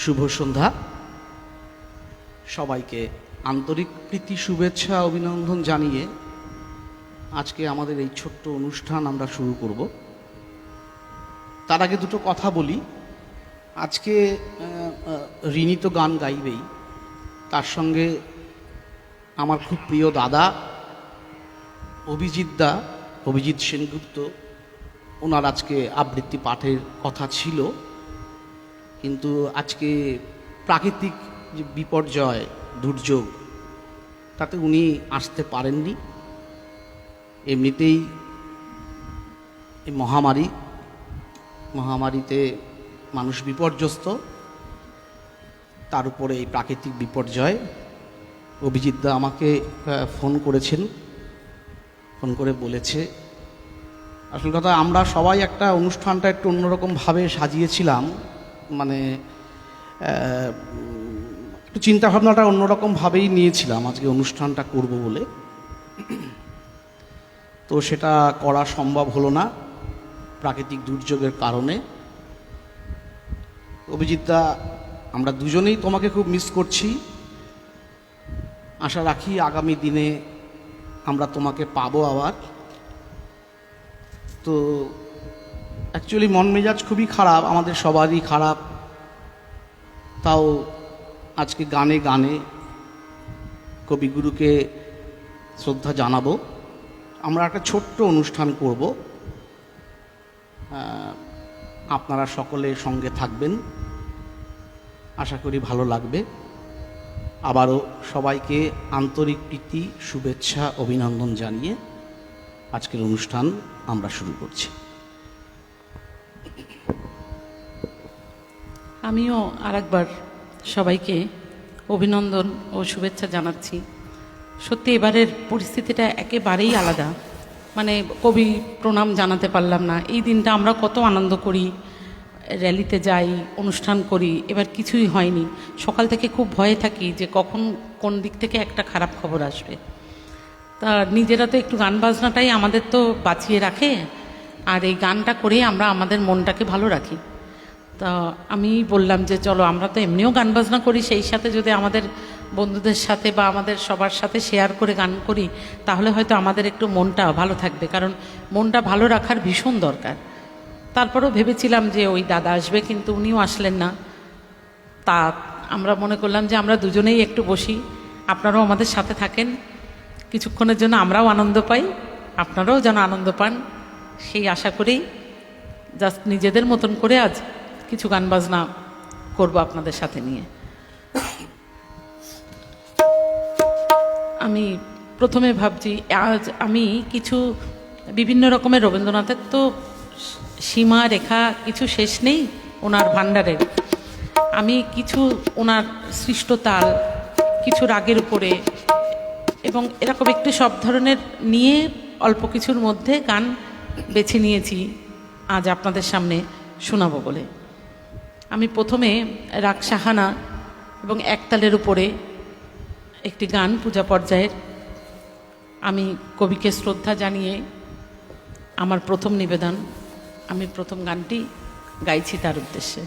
শুভ সন্ধ্যা। সবাইকে আন্তরিক প্রীতি শুভেচ্ছা অভিনন্দন জানিয়ে আজকে আমাদের এই ছোট্ট অনুষ্ঠান আমরা শুরু করব। তার আগে দুটো কথা বলি। আজকে রিনি তো গান গাইবেই, তার সঙ্গে আমার খুব প্রিয় দাদা অভিজিৎ সেনগুপ্ত, ওনার আজকে আবৃত্তি পাঠের কথা ছিল, কিন্তু আজকে প্রাকৃতিক যে বিপর্যয় দুর্যোগ তাতে উনি আসতে পারেননি। এমনিতেই এই মহামারীতে মানুষ বিপর্যস্ত, তার উপরে এই প্রাকৃতিক বিপর্যয়। অভিজিৎদা আমাকে ফোন করেছেন, ফোন করে বলেছে, আসল কথা আমরা সবাই একটা অনুষ্ঠানটা একটু অন্যরকমভাবে সাজিয়েছিলাম, মানে একটু চিন্তাভাবনাটা অন্যরকমভাবেই নিয়েছিলাম আজকে অনুষ্ঠানটা করব বলে, তো সেটা করা সম্ভব হলো না প্রাকৃতিক দুর্যোগের কারণে। অভিজিৎদা, আমরা দুজনেই তোমাকে খুব মিস করছি। আশা রাখি আগামী দিনে আমরা তোমাকে পাবো আবার। তো অ্যাকচুয়ালি মন মেজাজ খুবই খারাপ, আমাদের সবারই খারাপ, তাও আজকে গানে গানে কবিগুরুকে শ্রদ্ধা জানাবো। আমরা একটা ছোট্ট অনুষ্ঠান করব, আপনারা সকলে সঙ্গে থাকবেন, আশা করি ভালো লাগবে। আবারও সবাইকে আন্তরিক প্রীতি শুভেচ্ছা অভিনন্দন জানিয়ে আজকের অনুষ্ঠান আমরা শুরু করছি। আমিও আরেকবার সবাইকে অভিনন্দন ও শুভেচ্ছা জানাচ্ছি। সত্যি এবারের পরিস্থিতিটা একেবারেই আলাদা, মানে কবি প্রণাম জানাতে পারলাম না। এই দিনটা আমরা কত আনন্দ করি, র্যালিতে যাই, অনুষ্ঠান করি, এবার কিছুই হয়নি। সকাল থেকে খুব ভয়ে থাকি যে কখন কোন দিক থেকে একটা খারাপ খবর আসবে। তা নিজেরা তো একটু গান বাজনাটাই আমাদের তো বাঁচিয়ে রাখে, আর এই গানটা করে আমরা আমাদের মনটাকে ভালো রাখি। তা আমি বললাম যে চলো, আমরা তো এমনিও গান বাজনা করি, সেই সাথে যদি আমাদের বন্ধুদের সাথে বা আমাদের সবার সাথে শেয়ার করে গান করি, তাহলে হয়তো আমাদের একটু মনটা ভালো থাকবে, কারণ মনটা ভালো রাখার ভীষণ দরকার। তারপরেও ভেবেছিলাম যে ওই দাদা আসবে, কিন্তু উনিও আসলেন না। তা আমরা মনে করলাম যে আমরা দুজনেই একটু বসি, আপনারাও আমাদের সাথে থাকেন, কিছুক্ষণের জন্য আমরাও আনন্দ পাই, আপনারাও যেন আনন্দ পান, সেই আশা করেই জাস্ট নিজেদের মতন করে আজ কিছু গান বাজনা করব আপনাদের সাথে নিয়ে। আমি প্রথমে ভাবছি আজ আমি কিছু বিভিন্ন রকমের রবীন্দ্রনাথের তো সীমা রেখা কিছু শেষ নেই ওনার ভাণ্ডারের। আমি কিছু ওনার সৃষ্ট তাল, কিছু রাগের উপরে এবং এরকম একটু সব ধরনের নিয়ে অল্প কিছুর মধ্যে গান বেছে নিয়েছি আজ আপনাদের সামনে শোনাবো বলে। আমি প্রথমে রাগ সাহানা এবং একতালের উপরে একটি গান পূজা পর্যায়ের, আমি কবিকে শ্রদ্ধা জানিয়ে আমার প্রথম নিবেদন, আমি প্রথম গানটি গাইছি তার উদ্দেশ্যে।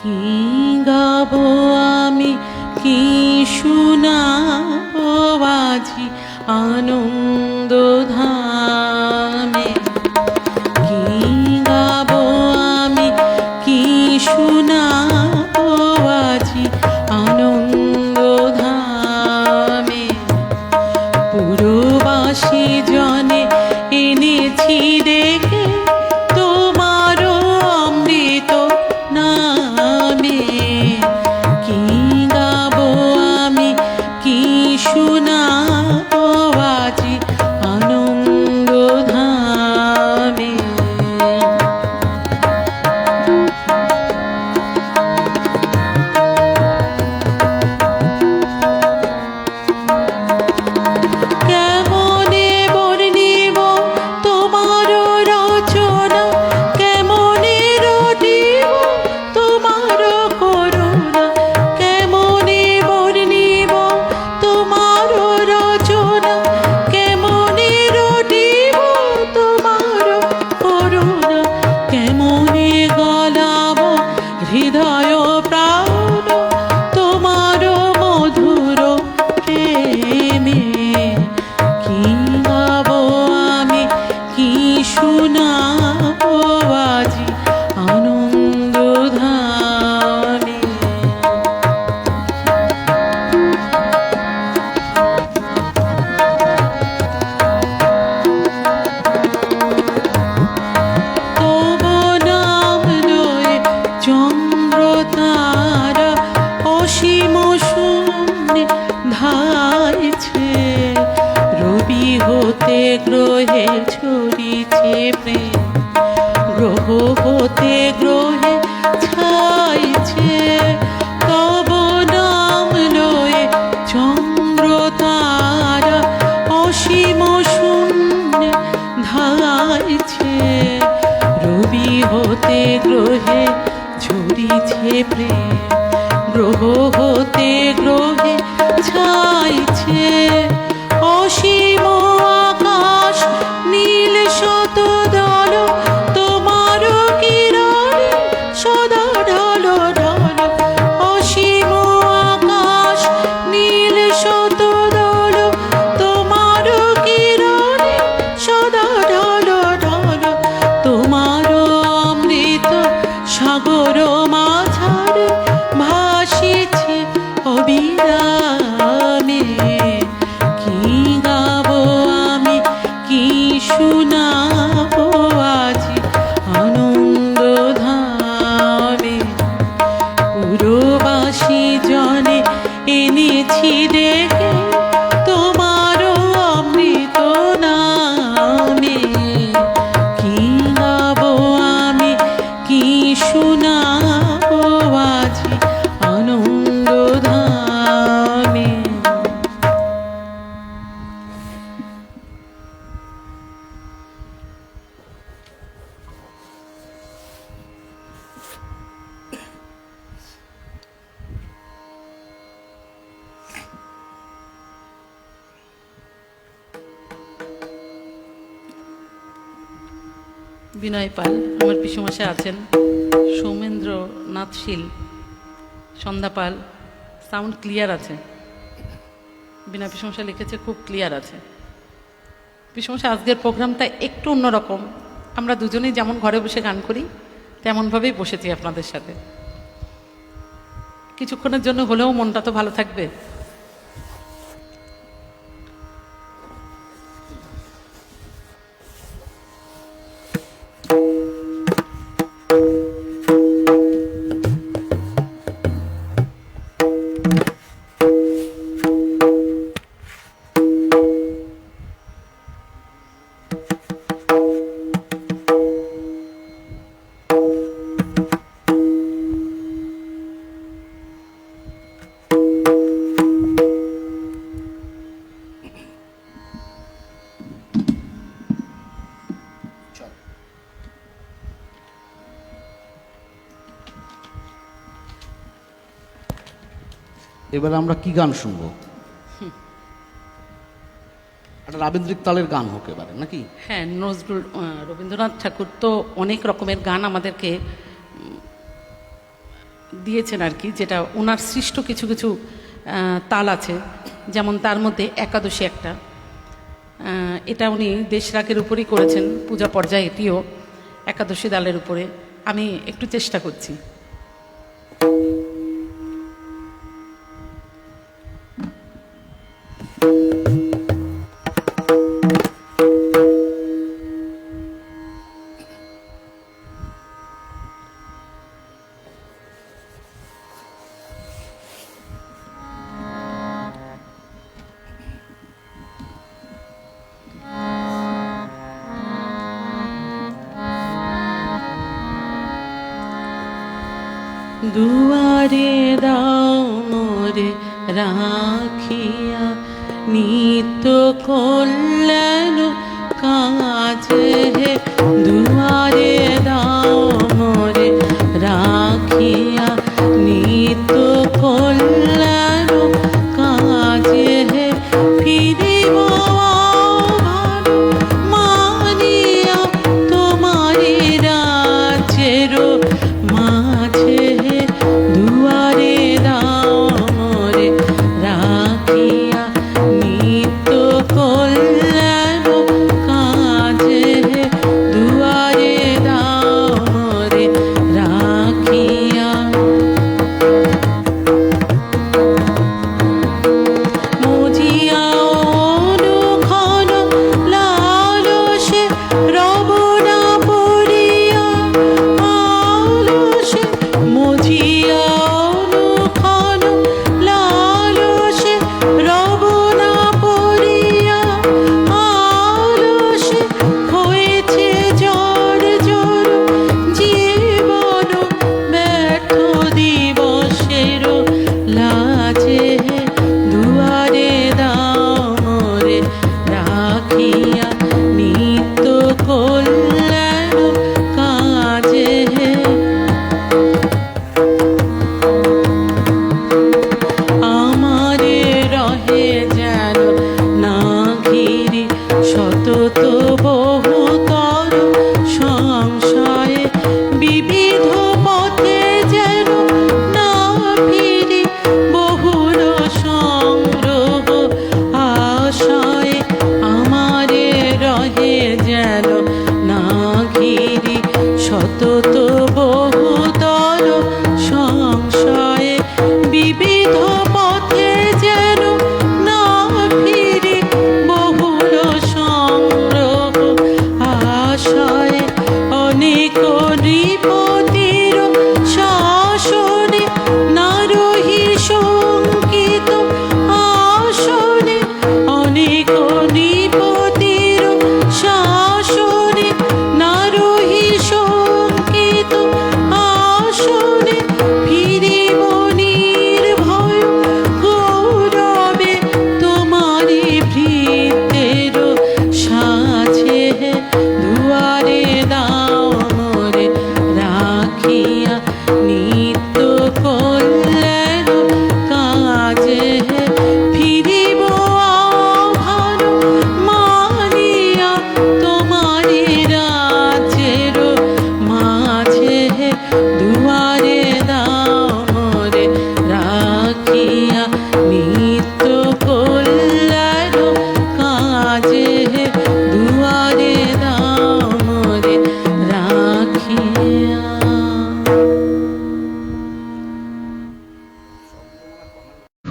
কি গাবো আমি, কি শুনাবো আজি আনন্দ ধামে। কি গাবো আমি, কি শুনাবো আজি আনন্দ ধামে। পুরবাসী জনে এনেছি ডেকে তোমারও অমৃত নামে। কি গাবো আমি, কি শুনাবো আজ হতে গ্রহে ছাইছে তব নাম লয়ে চন্দ্র তারা অসীম শূন্যে ধাইছে রবি হতে গ্রহে ঝরিছে প্রেম গ্রহ হতে গ্রহে ছাইছে অসীম আকাশ নীল শত দল তোমার কিরণে সদা ঢল ঢল অসীম আকাশ নীল শত দল তোমার কিরণে সদা ঢল ঢল তোমার অমৃত সাগর মাঝারে ভাসিছে অবিরামে কি গাবো আমি কি শুনাবো আজি আনন্দ ধামে পুরবাসী জনে এনেছি ডেকে তোমার অমৃত নামে কি গাবো আমি কি শুনাবো আজি আনন্দ ধামে। বিনয় পাল আমার পিসুমশাই আছেন, সৌমেন্দ্রনাথ শীল, সন্ধ্যা পাল। সাউন্ড ক্লিয়ার আছে, বিনয় পিসুমশাই লিখেছে খুব ক্লিয়ার আছে। পিসুমশাই আজকের প্রোগ্রামটা একটু অন্যরকম, আমরা দুজনেই যেমন ঘরে বসে গান করি তেমনভাবেই বসেছি আপনাদের সাথে। কিছুক্ষণের জন্য হলেও মনটা তো ভালো থাকবে। এবার আমরা কি গান শুনবো? একটা রাবীন্দ্রিক তালের গান হোক এবারে, নাকি? হ্যাঁ, নজরুল রবীন্দ্রনাথ ঠাকুর তো অনেক রকমের গান আমাদেরকে দিয়েছেন আর কি, যেটা ওনার সৃষ্ট কিছু কিছু তাল আছে। যেমন তার মধ্যে একাদশী একটা, এটা উনি দেশরাগের উপরেই করেছেন, পূজা পর্যায়ে এটিও একাদশী তালের উপরে। আমি একটু চেষ্টা করছি। দুয়ারে দাও মোরে রাখিয়া নিত্য কল্যাণ কাজে, দুয়ারে দাও মোরে রাখিয়া নিত্য কল্যাণ কাজে, ফিরিব ভালো মানিয়া তোমারি রাজ্যের মাঝে, দুয়ারে দাও মোরে রাখিয়া নিত্য কল্যাণ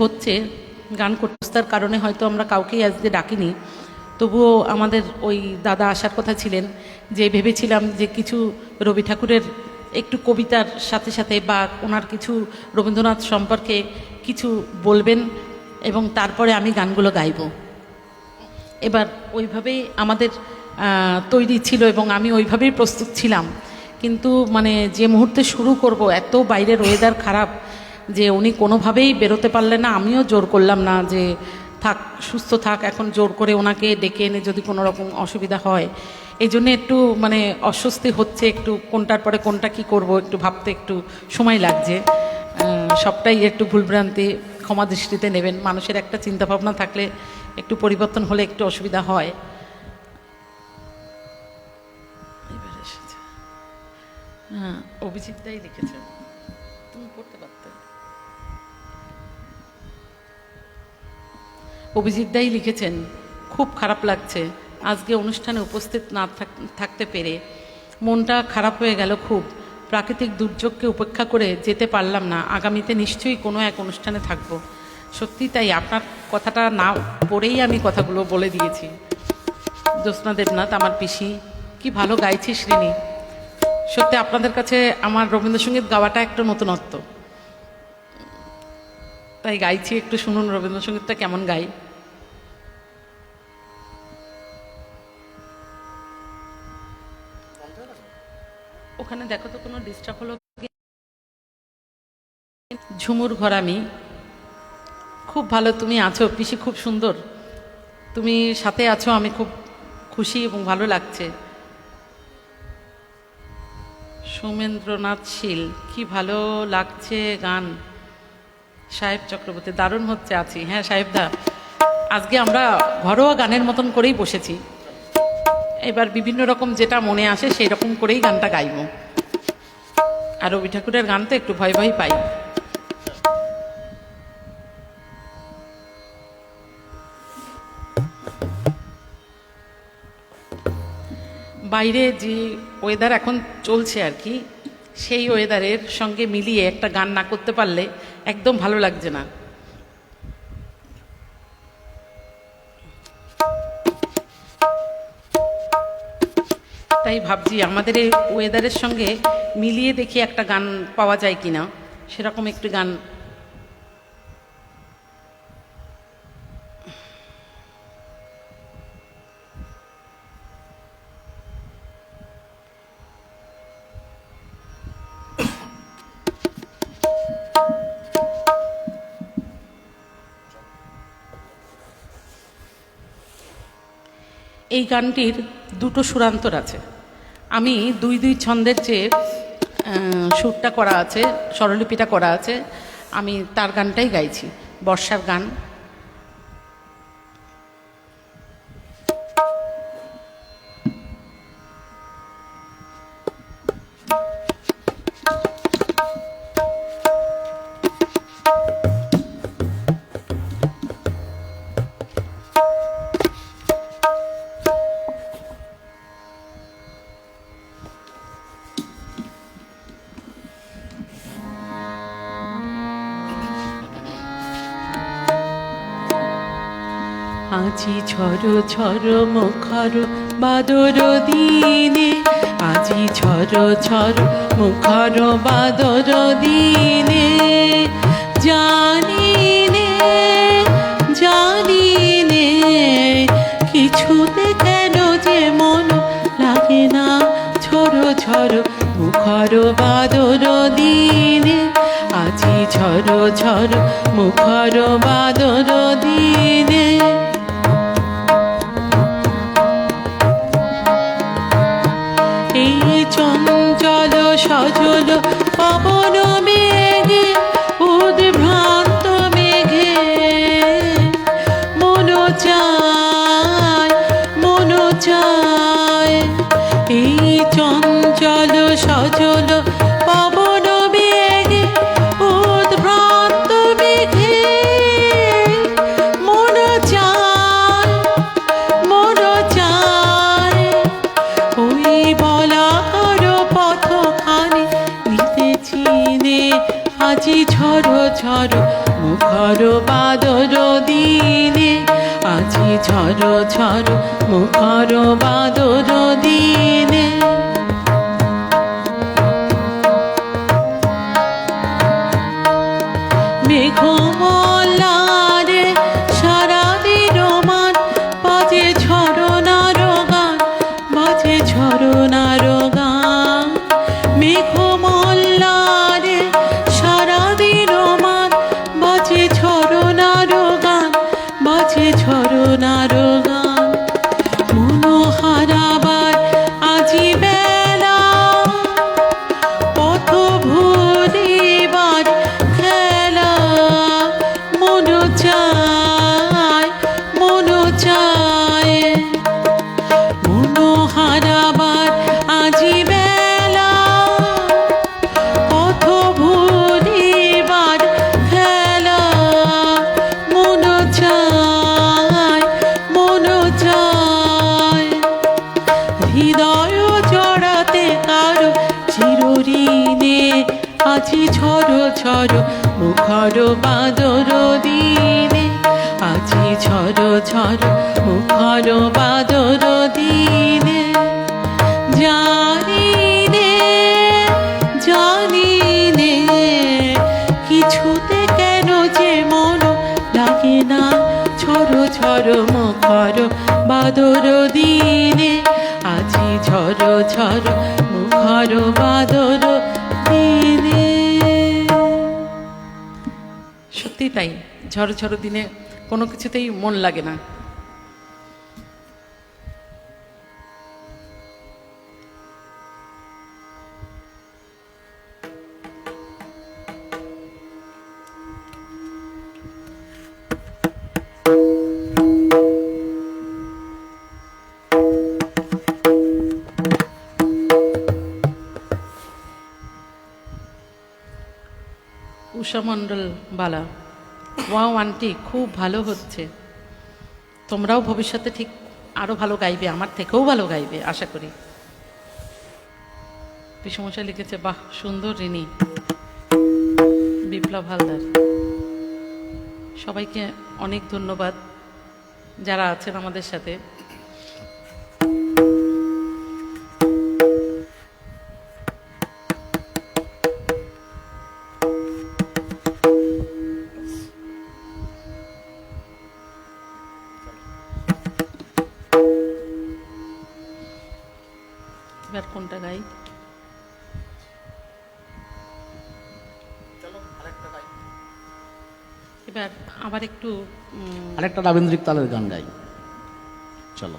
হচ্ছে, গান করতার কারণে হয়তো আমরা কাউকেই আজকে ডাকিনি, তবুও আমাদের ওই দাদা আসার কথা ছিলেন, যে ভেবেছিলাম যে কিছু রবি ঠাকুরের একটু কবিতার সাথে সাথে বা ওনার কিছু রবীন্দ্রনাথ সম্পর্কে কিছু বলবেন এবং তারপরে আমি গানগুলো গাইব। এবার ওইভাবেই আমাদের তৈরি ছিল এবং আমি ওইভাবেই প্রস্তুত ছিলাম, কিন্তু মানে যে মুহূর্তে শুরু করব এত বাইরের ওয়েদার খারাপ যে উনি কোনোভাবেই বেরোতে পারলেন না। আমিও জোর করলাম না যে থাক, সুস্থ থাক, এখন জোর করে ওনাকে ডেকে এনে যদি কোনো রকম অসুবিধা হয়, এই জন্যে একটু মানে অস্বস্তি হচ্ছে, একটু কোনটার পরে কোনটা কি করব একটু ভাবতে একটু সময় লাগছে। সবটাই একটু ভুলভ্রান্তি, ক্ষমা দৃষ্টিতে নেবেন। মানুষের একটা চিন্তাভাবনা থাকলে একটু পরিবর্তন হলে একটু অসুবিধা হয়। হ্যাঁ, অভিজিৎদাই লিখেছে, তুমি পড়তে পারতে। অভিজিৎদাই লিখেছেন, খুব খারাপ লাগছে আজকে অনুষ্ঠানে উপস্থিত না থাকতে পেরে, মনটা খারাপ হয়ে গেল খুব। প্রাকৃতিক দুর্যোগকে উপেক্ষা করে যেতে পারলাম না, আগামীতে নিশ্চয়ই কোনো এক অনুষ্ঠানে থাকব। সত্যি তাই, আপনার কথাটা না পড়েই আমি কথাগুলো বলে দিয়েছি। জ্যোৎস্না দেবনাথ, আমার পিসি, কি ভালো গাইছি শ্রীনি। সত্যি আপনাদের কাছে আমার রবীন্দ্রসঙ্গীত গাওয়াটা একটু নতুনত্ব, তাই গাইছি, একটু শুনুন রবীন্দ্রসঙ্গীতটা কেমন গাই। ওখানে দেখো তো কোনো ডিস্টার্ব হলো। ঝুমুর ঘরামি, খুব ভালো তুমি আছো পিসি, খুব সুন্দর তুমি সাথে আছো, আমি খুব খুশি এবং ভালো লাগছে। সৌমেন্দ্রনাথ শীল, কি ভালো লাগছে গান। সাহেব চক্রবর্তী, দারুণ হচ্ছে আছি। হ্যাঁ সাহেবদা, আজকে আমরা ঘরোয়া গানের মতন করেই বসেছি, এবার বিভিন্ন রকম যেটা মনে আসে সেই রকম করেই গানটা গাইব। আর রবি ঠাকুরের গান তো একটু ভয় ভয় পাই। বাইরে যে ওয়েদার এখন চলছে আর কি, সেই ওয়েদারের সঙ্গে মিলিয়ে একটা গান না করতে পারলে একদম ভালো লাগছে না। তাই ভাবছি আমাদের এই ওয়েদারের সঙ্গে মিলিয়ে দেখি একটা গান পাওয়া যায় কিনা, সেরকম একটি গান। এই গানটির দুটো সুরান্তর আছে, আমি দুই দুই ছন্দের যে সুরটা করা আছে, স্বরলিপিটা করা আছে, আমি তার গানটাই গাইছি, বর্ষার গান। আজি ঝড় ঝড় মুখর বাদর দিনে, আজি ঝড় ঝড় মুখর বাদর দিনে, জানিনে জানিনে কিছুতে কেন যে মন লাগে না, ঝড় ঝড় মুখর বাদর দিনে, আজি ঝড় ঝড় মুখর বাদর দিনে। চঞ্চল সজল পবন মেঘে, উদ্ভ্রান্ত মেঘে মন চায় মন চায়। এই চঞ্চল সজল পবন মেঘে, উদ্ভ্রান্ত মেঘে মন চায় মন চায়। ওই বলার পথখানি নিতেছি নে, আজি ঝড় ঝড় মুখর বাদর দিনে, আজি ঝড় ঝড় মুখর বাদর দিনে। মেঘমল্লারে সারাদিন মান, বাজে ঝরনার গান, বাজে ঝরনার গান। মেঘমল্লারে সারাদিন মান, বাজে ঝরনার গান, বাজে ঝরনার গান। মনোহারাবার আজি বেলা, পথ ভুলিবার খেলা। মন চায়, মন চায়, মনোহারাবার আজি বেলা, পথ ভুলিবার খেলা। মন চায়, মন চায়, হৃদয় জড়াতে কারো চিরঋণে, আজি ঝড় ঝড় মুখর বাদর দিনে, আজি ঝড় ঝড় মুখর বাদর দিনে। জানি নে, জানি নে, কিছুতে কেন যে মন লাগে না, ঝড় ঝড় মুখর বাদর দিনে, আজি ঝড় ঝড় মুখর বাদর দিনে। সত্যি তাই, ঝড় ঝড় দিনে কোনো কিছুতেই মন লাগে না। উষা মণ্ডল বালা, ওয়াও আন্টি, খুব ভালো হচ্ছে। তোমরাও ভবিষ্যতে ঠিক আরো ভালো গাইবে, আমার থেকেও ভালো গাইবে আশা করি। পিসমশাই লিখেছে, বাহ সুন্দর রিনি। বিপ্লব হালদার, সবাইকে অনেক ধন্যবাদ যারা আছেন আমাদের সাথে। এবার কোনটা গাই? এবার আবার একটু আরেকটা রাবীন্দ্রিক তালের গান গাই, চলো।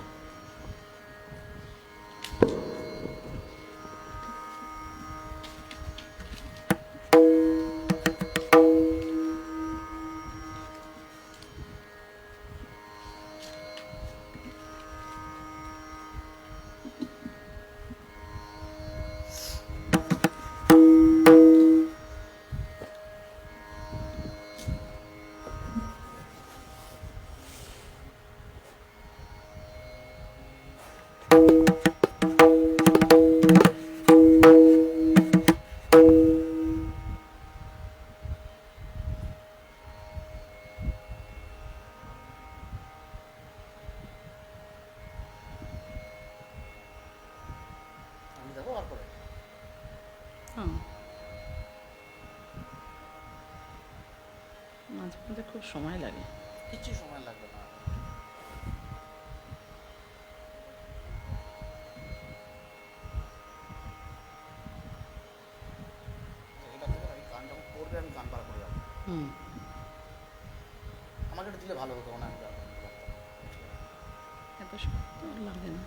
মাঝে মাঝে খুব সময় লাগে। কিছু সময় লাগবে না। গান যখন করবে আমি গান বার করে রাখবো। আমাকে একটু দিলে ভালো হতো না, এত শক্ত লাগে না।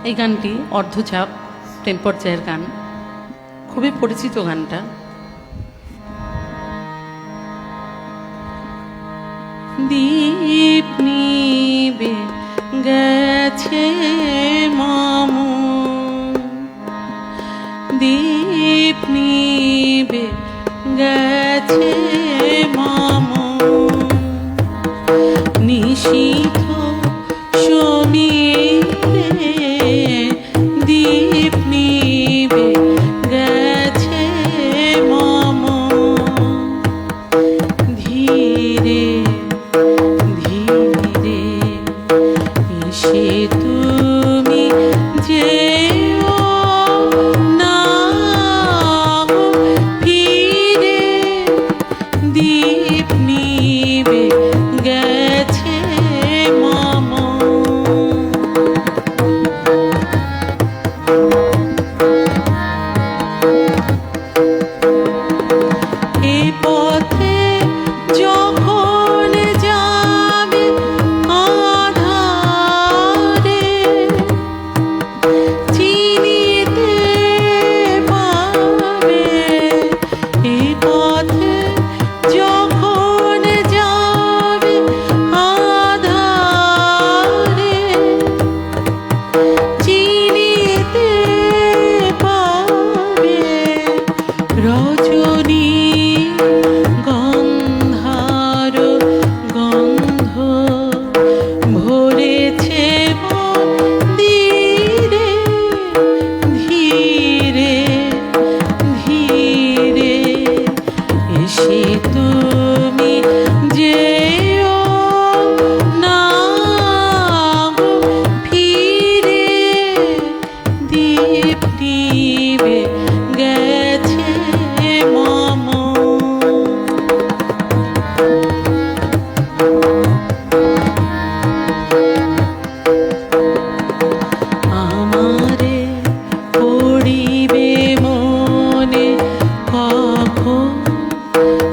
এই গানটি অর্ধচাপ প্রেম পর্যায়ের গান, খুবই পরিচিত গানটা। দীপ নিবে গেছে মা নিশীথ সমীরে দীপ নিবে গেছে মম ধীরে ধীরে এসে তুমি যেও না ফিরে দীপ নিবে গেছে মম এ পথে যখন যাবে আধারে চিনিতে পাবে এ পথে যখন যাবে আধারে চিনিতে পাবে রজনী গন্ধার গন্ধ ভরেছে মন্দিরে ধীরে ধীরে এসে তুমি যেও না ফিরে দীপ নিবে গেছে মম আমারে পড়িবে মনে কখন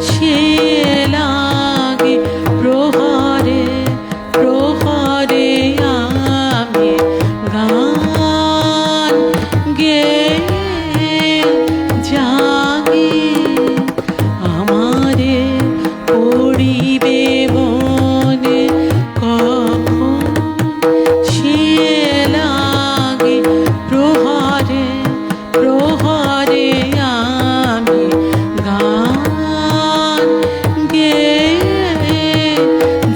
সে লাগে প্রহরে প্রহরে আমি গান গেয়ে জাগি আমারে পড়িবে মনে কখন সে লাগে প্রহরে প্রহরে আমি গান গেয়ে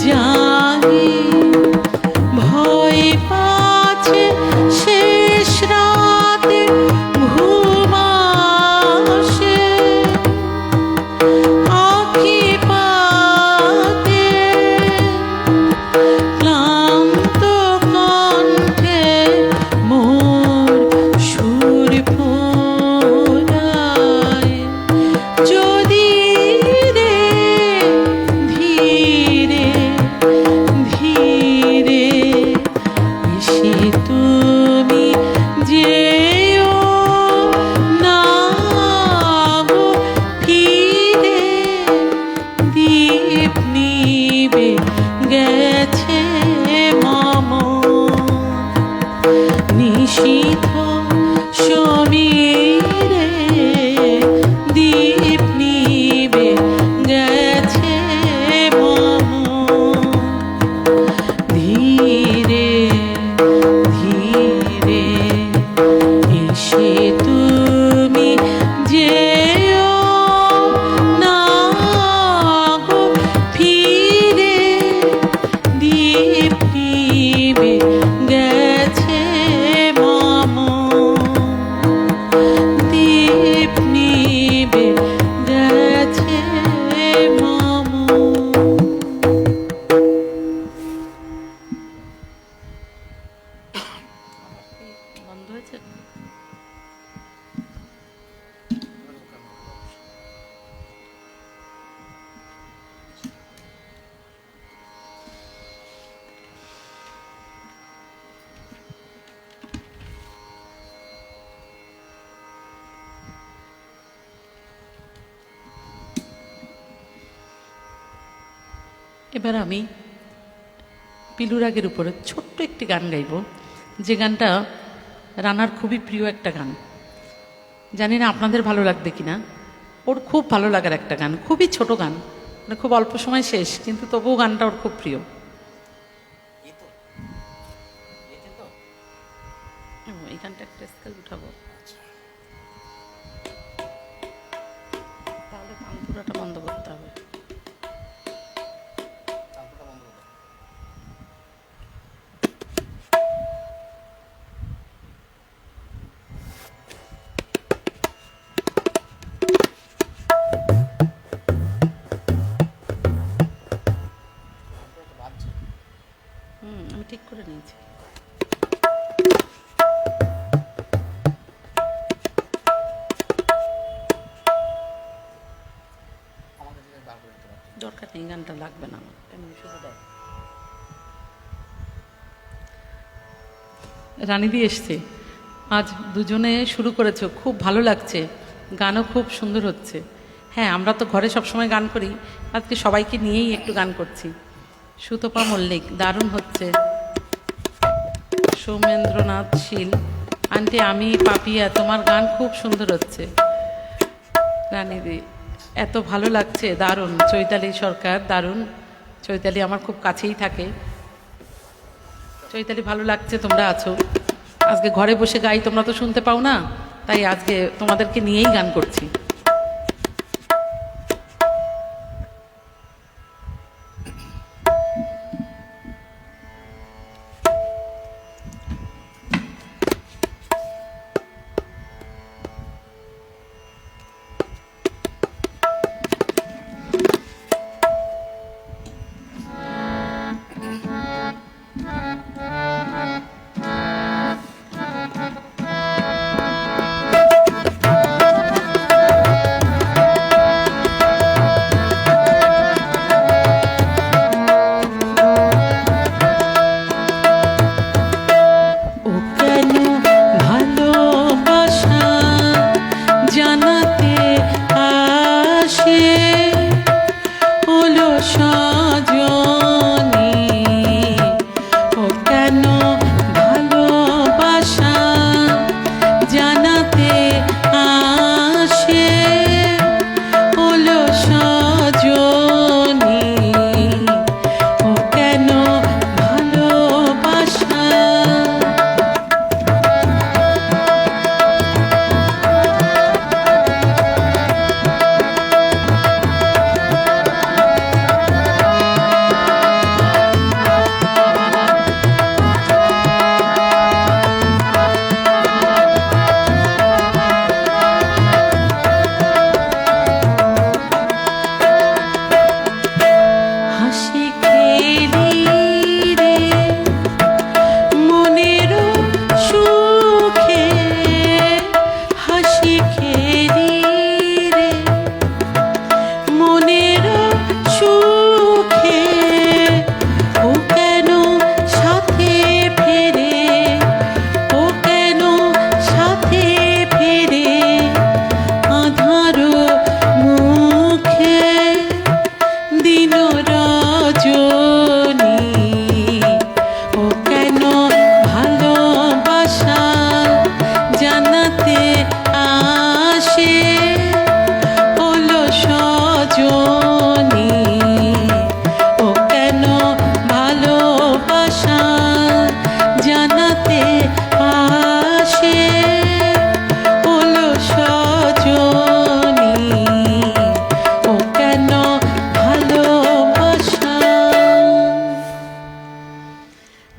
জাগি ভয় পাচ্ছে শেষ রাতে ঘুম আসে আঁখি পাতে ক্লান্ত কণ্ঠে মোর সুর ফোরায় যদি রে ধীরে ধীরে এসে তুমি যেও না গো ফিরে দীপ নিবে গেছে মম নিশীথ সমীরে দীপ নিবে গেছে মম ধীরে ধীরে এসে তুমি যেও না গো ফিরে দীপ নিবে গেছে মম দীপ নিবে গেছে মম বন্ধ হয়েছে এবার আমি পিলুরাগের উপরে ছোট্ট একটি গান গাইব যে গানটা রানার খুবই প্রিয় একটা গান জানি না আপনাদের ভালো লাগবে কিনা ওর খুব ভালো লাগার একটা গান খুবই ছোট গান মানে খুব অল্প সময় শেষ কিন্তু তবুও গানটা ওর খুব প্রিয় এই গানটা একটা স্কেল উঠাবো তাহলে কান পুরাটা বন্ধ করতে হবে আমি ঠিক করে নিয়েছি। দরকার নেই, গানটা লাগবে না আমার, এমনি শুধু দেয়। রানীদি এসছে, আজ দুজনে শুরু করেছো, খুব ভালো লাগছে, গানও খুব সুন্দর হচ্ছে। হ্যাঁ, আমরা তো ঘরে সবসময় গান করি, আজকে সবাইকে নিয়েই একটু গান করছি। সুতপা মল্লিক, দারুণ হচ্ছে। সৌমেন্দ্রনাথ শীল, আন্টি আমি পাপিয়া, তোমার গান খুব সুন্দর হচ্ছে। রানীদি, এত ভালো লাগছে, দারুণ। চৈতালি সরকার, দারুণ। চৈতালি আমার খুব কাছেই থাকে। চৈতালি, ভালো লাগছে তোমরা আছো। আজকে ঘরে বসে গাই, তোমরা তো শুনতে পাও না, তাই আজকে তোমাদেরকে নিয়েই গান করছি।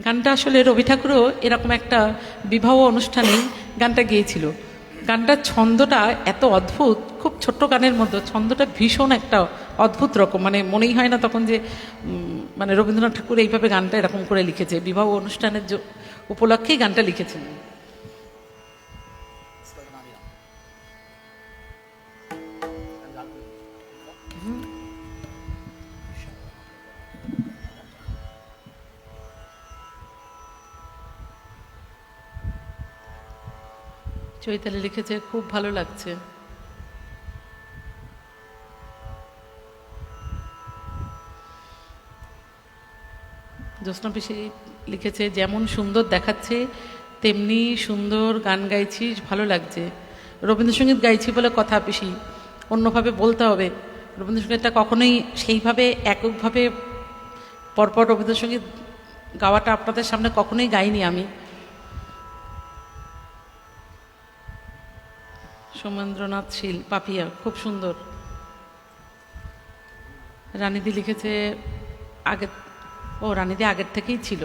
গানটা আসলে রবি ঠাকুরও এরকম একটা বিবাহ অনুষ্ঠানে গানটা গেয়েছিল। গানটার ছন্দটা এত অদ্ভুত, খুব ছোট্ট গানের মধ্যে ছন্দটা ভীষণ একটা অদ্ভুত রকম, মানে মনেই হয় না তখন যে মানে রবীন্দ্রনাথ ঠাকুর এইভাবে গানটা এরকম করে লিখেছে, বিবাহ অনুষ্ঠানের উপলক্ষেই গানটা লিখেছিলেন। চৈতালি লিখেছে, খুব ভালো লাগছে। জ্যোৎস্না পিসি লিখেছে, যেমন সুন্দর দেখাচ্ছে তেমনি সুন্দর গান গাইছিস, ভালো লাগছে। রবীন্দ্রসঙ্গীত গাইছি বলে কথা পিসি, অন্যভাবে বলতে হবে। রবীন্দ্রসঙ্গীতটা কখনোই সেইভাবে এককভাবে পরপর রবীন্দ্রসঙ্গীত গাওয়াটা আপনাদের সামনে কখনোই গাইনি আমি। সৌমেন্দ্রনাথ শীল, পাপিয়া, খুব সুন্দর। রানীদি লিখেছে আগে, ও রানীদি আগের থেকেই ছিল।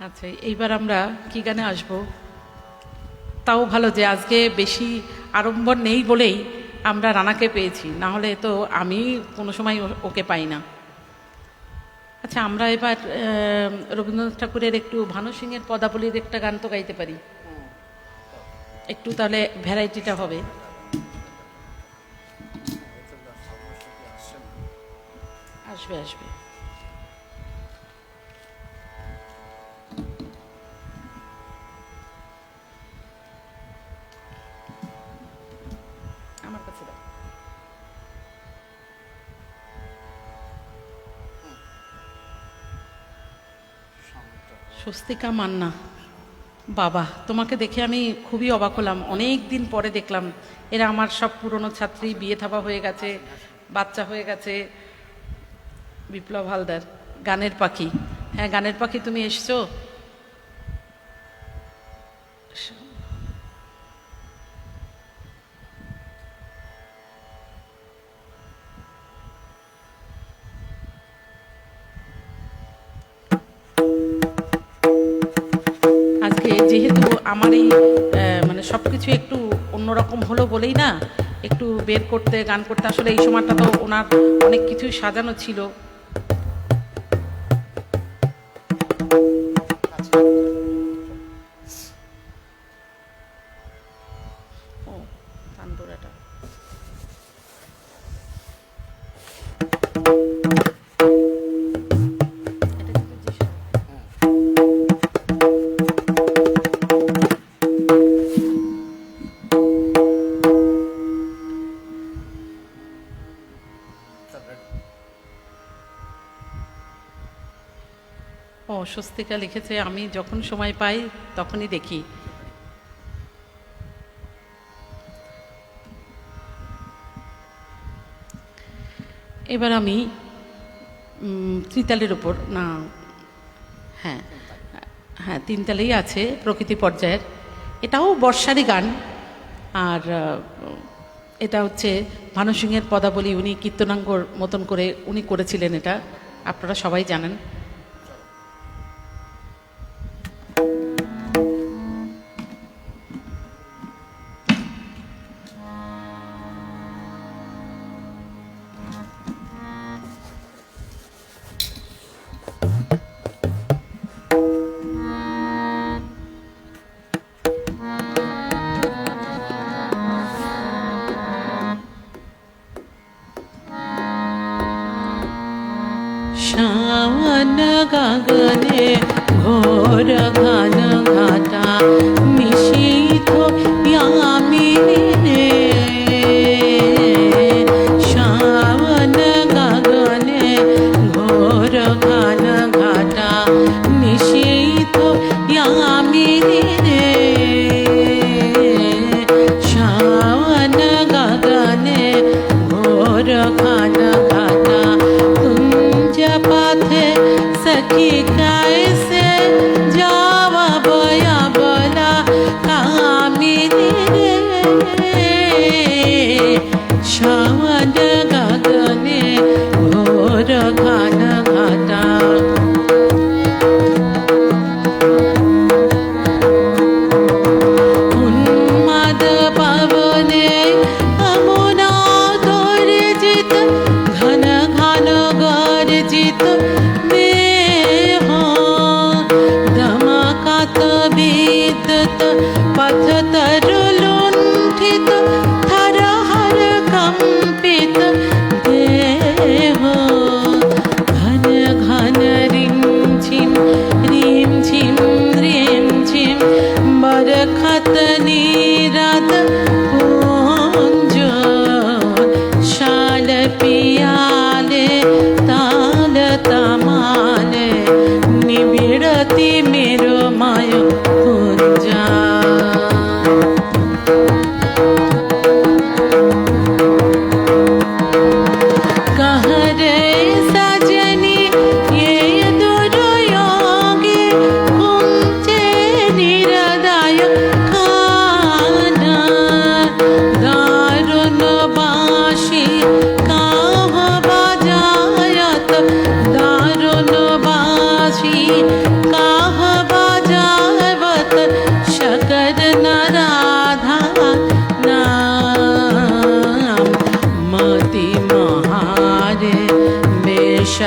আচ্ছা, এইবার আমরা কি গানে আসব? তাও ভালো যে আজকে বেশি আড়ম্বর নেই বলেই আমরা রানাকে পেয়েছি, না হলে তো আমি কোনো সময় ওকে পাই না। আচ্ছা, আমরা এবার রবীন্দ্রনাথ ঠাকুরের একটু ভানু সিংয়ের পদাবলীর একটা গান তো গাইতে পারি, একটু তাহলে ভ্যারাইটিটা হবে। আসবে আসবে। আমার কাছে দাও। স্বস্তিকা মান্না, বাবা তোমাকে দেখে আমি খুবই অবাক হলাম, অনেক দিন পরে দেখলাম। এরা আমার সব পুরনো ছাত্রী, বিয়ে থাবা হয়ে গেছে, বাচ্চা হয়ে গেছে। বিপ্লব হালদার, গানের পাখি। হ্যাঁ, গানের পাখি, তুমি এসছো? আজকে যেহেতু আমার এই মানে সব কিছু একটু অন্যরকম হলো বলেই না, একটু বের করতে, গান করতে, আসলে এই সময়টা তো ওনার অনেক কিছুই সাজানো ছিল। ও তানপুরাটা এটা কিন্তু জিসা। ও স্বস্তিকা লিখেছে, আমি যখন সময় পাই তখনই দেখি। এবার আমি ত্রিতালের ওপর, না হ্যাঁ হ্যাঁ তিনতালেই আছে, প্রকৃতি পর্যায়ের। এটাও বর্ষারই গান। আর এটা হচ্ছে ভানু সিংয়ের পদাবলী, উনি কীর্তনাঙ্গর মতন করে উনি করেছিলেন, এটা আপনারা সবাই জানেন। श्रावण गगने घोर घन घटा निशीथ यामिनी श्रावण गगने घोर घन घटा निशीथ यामिनी श्रावण गगने घोर घन घटा पाथे सखी कैसे जावा बया बला कामिनी रे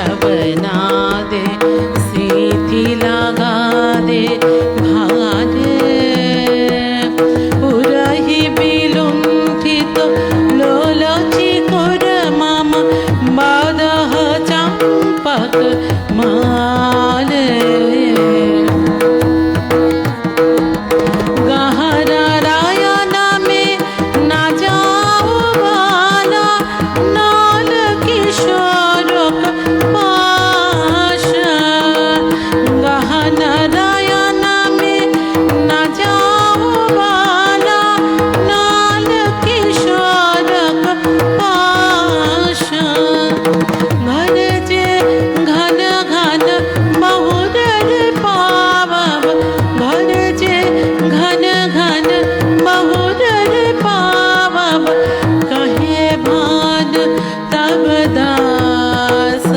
शबना दे सीधी लगा दे भारे उरही बिलुंठित लोलची कोर मामा बादह चंपक माले गहरा रायना में ना जाओ वाला नाल किशोर पाश गहना रायना में ना जाओ वाला नाल किशोर पाश घर जे घन घन बहुदर पावब घर जे घन घन बहुदर पावब कहे भान तब दास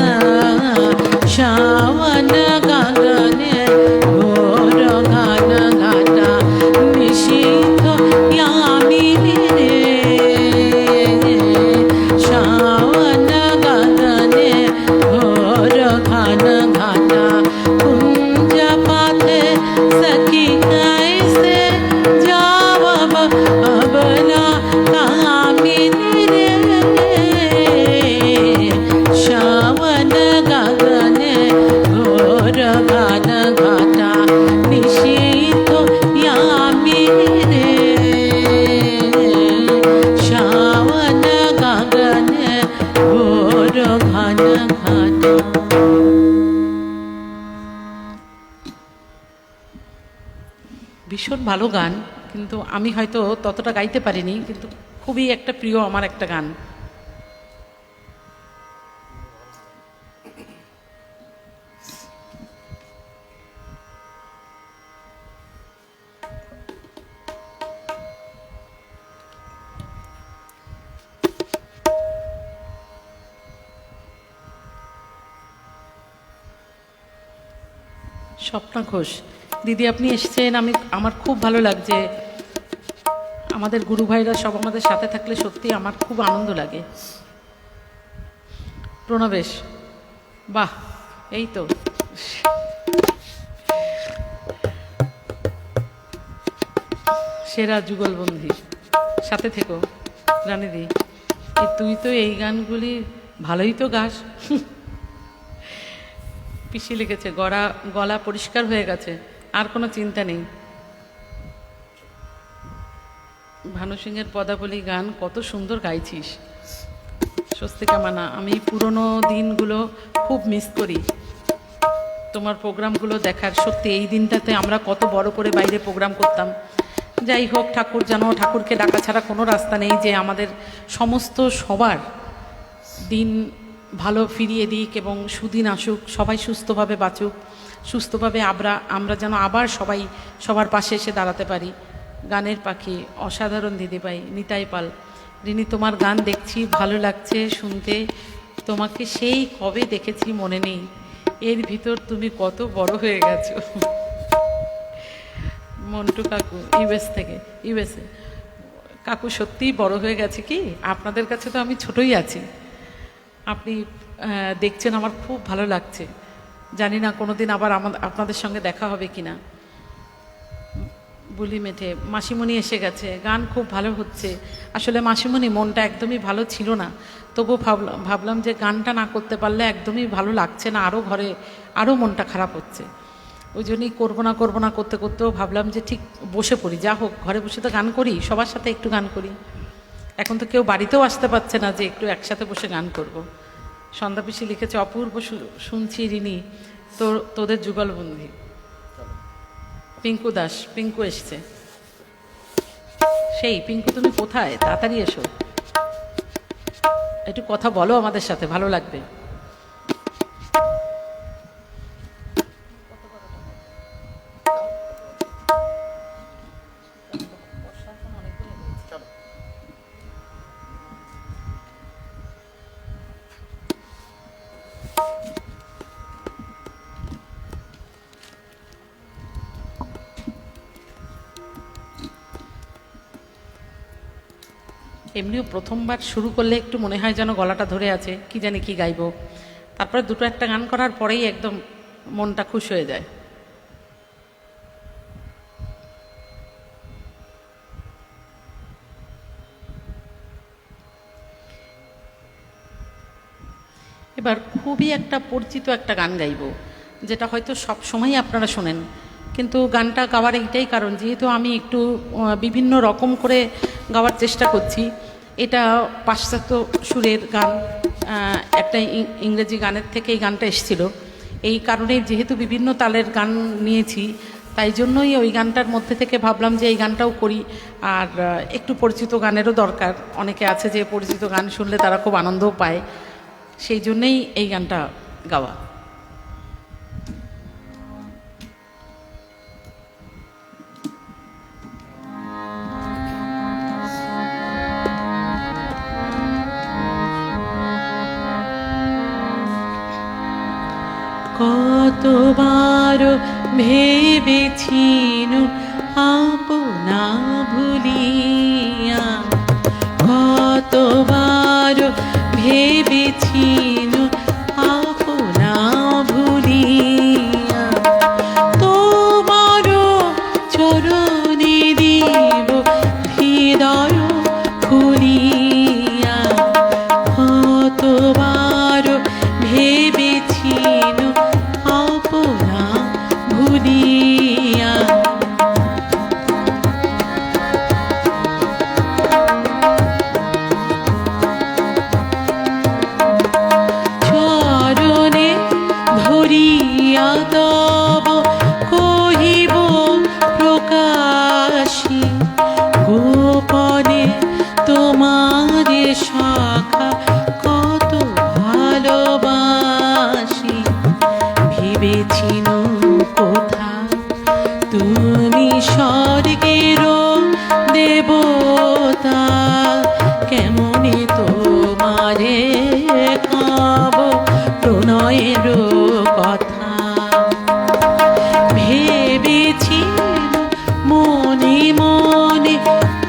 श्रावण गगने घोर घन घटा निशीथ यामिनी रे श्रावण गगने घोर घन घटा कुंज पाथे सखी कैसे जावब अबला कामिनी रे श्रावण गगने घोर घन घटा निशीथ यामिनी रे श्रावण गगने घोर घन घटा। ভীষণ ভালো গান, কিন্তু আমি হয়তো ততটা গাইতে পারিনি, কিন্তু খুবই একটা প্রিয় আমার একটা গান। স্বপ্না ঘোষ দিদি, আপনি এসেছেন, আমার খুব ভালো লাগছে। আমাদের গুরু ভাইরা সব আমাদের সাথে থাকলে সত্যি আমার খুব আনন্দ লাগে। প্রণবেশ, বাহ, এই তো সেরা যুগলবন্দি, সাথে থেকো রানীদি। তুই তো এই গানগুলি ভালোই তো গাস। পিসি লিখেছে গলা পরিষ্কার হয়ে গেছে, আর কোনো চিন্তা নেই। ভানু সিংয়ের পদাবলী গান কত সুন্দর গাইছিস। স্বস্তিকা মানা, আমি পুরনো দিনগুলো খুব মিস করি, তোমার প্রোগ্রামগুলো দেখার। সত্যি এই দিনটাতে আমরা কত বড় করে বাইরে প্রোগ্রাম করতাম। যাই হোক, ঠাকুর যেন, ঠাকুরকে ডাকা ছাড়া কোনো রাস্তা নেই যে আমাদের সমস্ত সবার দিন ভালো ফিরিয়ে দিক এবং সুদিন আসুক, সবাই সুস্থভাবে বাঁচুক, সুস্থভাবে আমরা যেন আবার সবাই সবার পাশে এসে দাঁড়াতে পারি। গানের পাখি, অসাধারণ দিদিভাই নিতাই পাল। রিনি, তোমার গান দেখছি, ভালো লাগছে শুনতে। তোমাকে সেই কবে দেখেছি মনে নেই, এর ভিতর তুমি কত বড় হয়ে গেছো। মন্টু কাকু ইউএসএ কাকু, সত্যিই বড় হয়ে গেছে কি? আপনাদের কাছে তো আমি ছোটই আছি। আপনি দেখছেন, আমার খুব ভালো লাগছে। জানি না কোনোদিন আবার আপনাদের সঙ্গে দেখা হবে কি না। বুলি মেঠে, মাসিমণি এসে গেছে, গান খুব ভালো হচ্ছে। আসলে মাসিমণি, মনটা একদমই ভালো ছিল না, তবুও ভাবলাম যে গানটা না করতে পারলে একদমই ভালো লাগছে না, আরও মনটা খারাপ হচ্ছে। ওই জন্যই করবো না করতে করতেও ভাবলাম যে ঠিক বসে পড়ি, যা হোক ঘরে বসে তো গান করি, সবার সাথে একটু গান করি। এখন তো কেউ বাড়িতেও আসতে পারছে না যে একটু একসাথে বসে গান করব। সন্ধ্যা পিসি লিখেছে, অপূর্ব শুনছি রিনি তোদের যুগলবন্দি। পিঙ্কু দাস, পিঙ্কু এসছে। সেই পিঙ্কু, তুমি কোথায়? তাড়াতাড়ি এসো, একটু কথা বলো আমাদের সাথে, ভালো লাগবে। এমনিও প্রথমবার শুরু করলে একটু মনে হয় যেন গলাটা ধরে আছে, কি জানি কি গাইবো। তারপরে দুটো একটা গান করার পরেই একদম মনটা খুশ হয়ে যায়। এবার খুবই একটা পরিচিত একটা গান গাইব, যেটা হয়তো সব সময়ই আপনারা শোনেন, কিন্তু গানটা গাওয়ার এইটাই কারণ, যেহেতু আমি একটু বিভিন্ন রকম করে গাওয়ার চেষ্টা করছি। এটা পাশ্চাত্য সুরের গান, একটা ইংরেজি গানের থেকে এই গানটা এসেছিল। এই কারণে যেহেতু বিভিন্ন তালের গান নিয়েছি, তাই জন্যই ওই গানটার মধ্যে থেকে ভাবলাম যে এই গানটাও করি। আর একটু পরিচিত গানেরও দরকার, অনেকে আছে যে পরিচিত গান শুনলে তারা খুব আনন্দও পায়, সেই জন্যেই এই গানটা গাওয়া। কতবার ভেবেছিন আপনা ভুলিয়া, কতবার ভেবেছিন আপনা ভুলিয়া, তোমার চরণে দিব হৃদয় খুলিয়া, কতবার ভেবেছিন আপনা ভুলিয়া। চরণে ধরিয়া তব কহিব প্রকাশী, গোপনে তোমারে সখা কত ভালোবাসি। ভেবেছিন কোথা তুমি স্বর্গের দেবতা, কেমনে তোমারে কব প্রণয়ের কথা। ভেবেছিন মনে মনে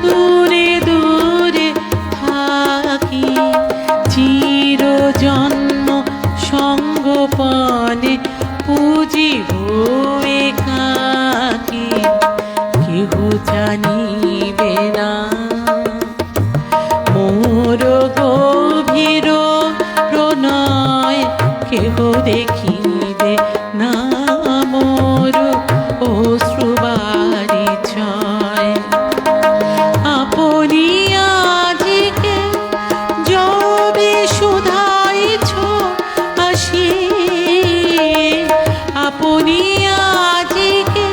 দূরে দূরে থাকি, চির জন্ম সঙ্গোপনে পুজিব একাকী। কেহ জানিবে না মোর গভীর প্রণয়, কেহ দেখিবে না মোর অশ্রুবারিচয়। আপনি আজিকে যবে শুধাইছ আসি, আপনি আজিকে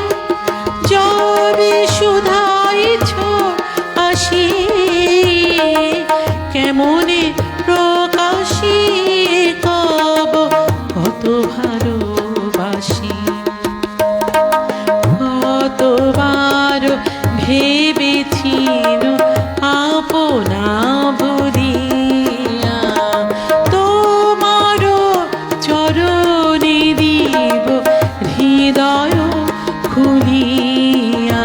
যবে শুধাইছ আসি, কেমনে প্রকাশী কব কত ভালোবাসি। কতবার ভেবেছিন আপনা ভুলিয়া, তোমার চরণে দিব হৃদয় খুলিয়া,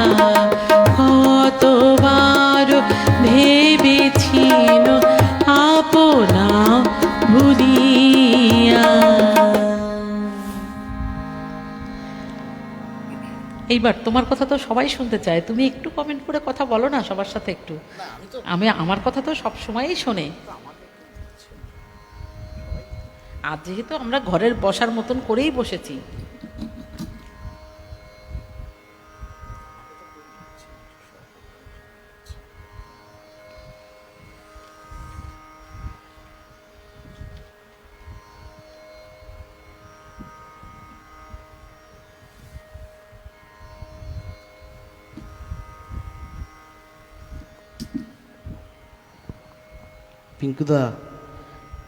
কতবার ভেবেছিন আপনা ভুলিয়া। এইবার তোমার কথা তো সবাই শুনতে চায়, তুমি একটু কমেন্ট করে কথা বলো না সবার সাথে একটু। আমার কথা তো সব সময়ই শোনে। আর যেহেতু আমরা ঘরের বসার মতন করেই বসেছি,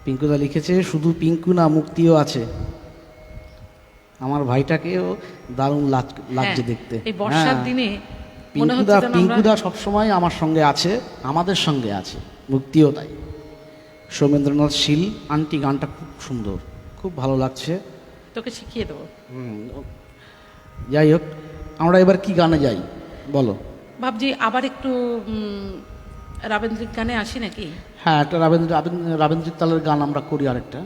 পিঙ্কুদা লিখেছে, শুধু পিঙ্কু না মুক্তিও আছে। আমার ভাইটাকেও দারুণ লাগছে দেখতে। এই বর্ষার হ্যাঁ। দিনে মনে হচ্ছে যেন আমরা- পিঙ্কুদা সবসময় আমার সঙ্গে আছে, আমাদের সঙ্গে আছে, মুক্তিও তাই। সৌমেন্দ্রনাথ শীল আন্টি গানটা খুব সুন্দর, খুব ভালো লাগছে। তোকে শিখিয়ে দেবো। যাই হোক, আমরা এবার কি গানে যাই বলো? ভাবছি আবার একটু রাবেন্দ্রিক গানে আসি নাকি? হ্যাঁ, একটা রাবেন্দ্রিক তালের গান আমরা করি আরেকটা।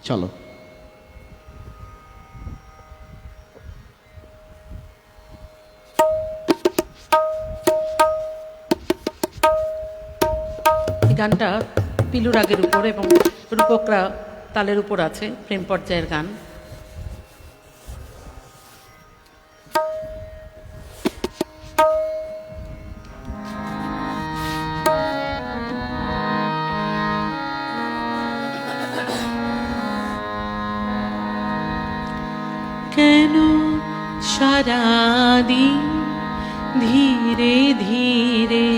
চলো। এই গানটা পিলু রাগের উপর এবং রূপকরা তালের উপর আছে, প্রেম পর্যায়ের গান। কেন সারাদিন ধীরে ধীরে,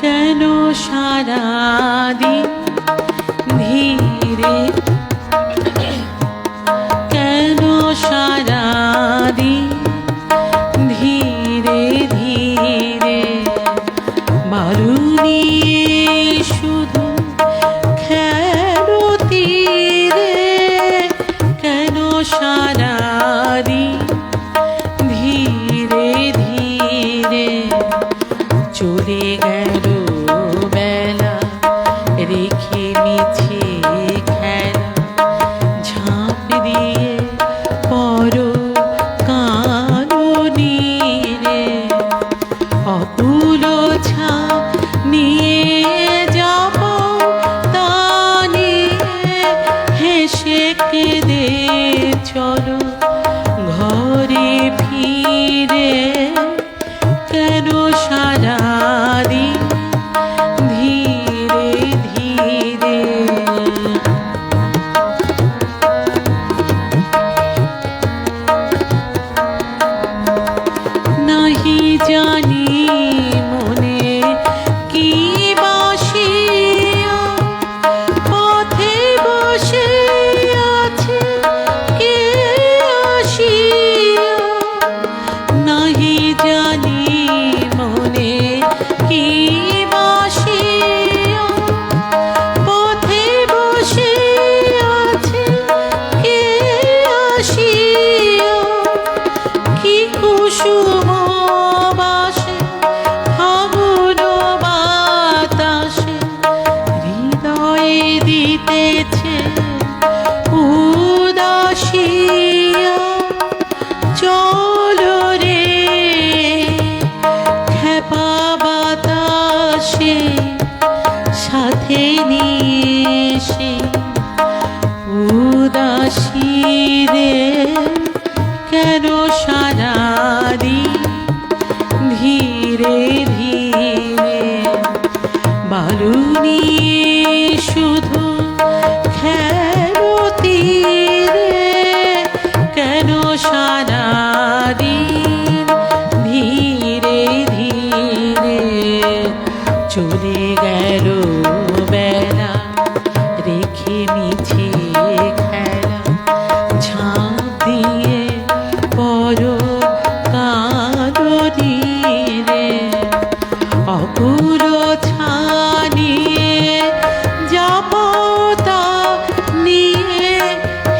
কেন সারাদিন ধীরে, কেন সারাদিন ধীরে ধীরে, বারুনি শুধু খেলো তীরে, কেন সারাদিন ধীরে ধীরে, চলে গেল বেলা রেখে মিছে খেলা, ঝাঁপ দিয়ে পরো কালো নীরে, অকুল ছা নিয়ে যাব তানে, হেসে কেঁদে চলো ঘরে ফিরে, কেন সারাদিন ধীরে ধীরে। নাহি জানি মনে কি বাসিয়া, পথে বসে আছে কে আসিয়া, নাহি জানি মনে কি বাসিয়া, পথে বসে আছে কে আসিয়া, কি কুসুম বাসে ফাগুন বাতাসে, হৃদয়ে দিতেছে উদাসিয়া, চলো রে খেপা বাতাসে, সাথে নিয়ে এসে উদাসী রে, কেন সারাদিন ধীরে ধীরে, বালুনি শুধু খেলো তীরে, কেন সারাদিন ধীরে ধীরে, চলে গেল বেলা রেখে মিছে খেলা, ঝাঁপ দিয়ে পরো কালো নীরে, অকুল ছানিয়ে যাব তা নিয়ে,